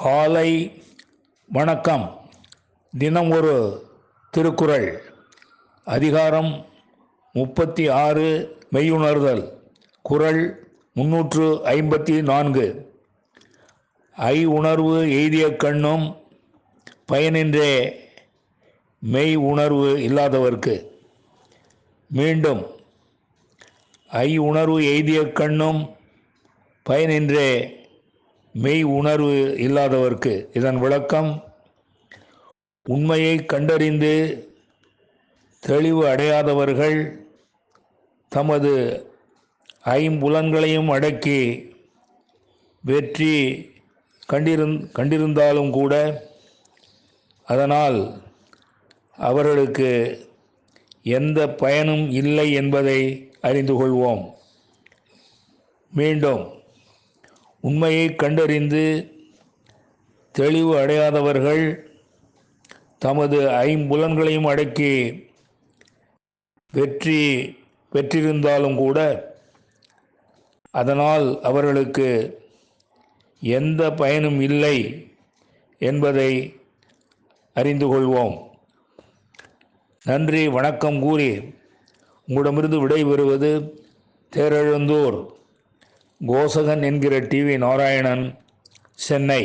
காலை வணக்கம். தினம் ஒரு திருக்குறள். அதிகாரம் 36 மெய்யுணர்தல். குறள் 354. உணர்வு எய்திய கண்ணும் பயனின்றே மெய் உணர்வு இல்லாதவர்க்கு. மீண்டும், உணர்வு எய்திய கண்ணும் பயனின்றே மெய் உணர்வு இல்லாதவர்க்கு. இதன் விளக்கம்: உண்மையை கண்டறிந்து தெளிவு அடையாதவர்கள் தமது ஐம்புலன்களையும் அடக்கி வெற்றி கண்டிருந்தாலும் கூட அதனால் அவர்களுக்கு எந்த பயனும் இல்லை என்பதை அறிந்து கொள்வோம். மீண்டும், உண்மையை கண்டறிந்து தெளிவு அடையாதவர்கள் தமது ஐம்புலன்களையும் அடக்கி பெற்றிருந்தாலும் கூட அதனால் அவர்களுக்கு எந்த பயனும் இல்லை என்பதை அறிந்து கொள்வோம். நன்றி, வணக்கம் கூறி உங்களிடமிருந்து விடைபெறுவது தேரெழுந்தூர் கோசகன் என்கிற டிவி நாராயணன், சென்னை.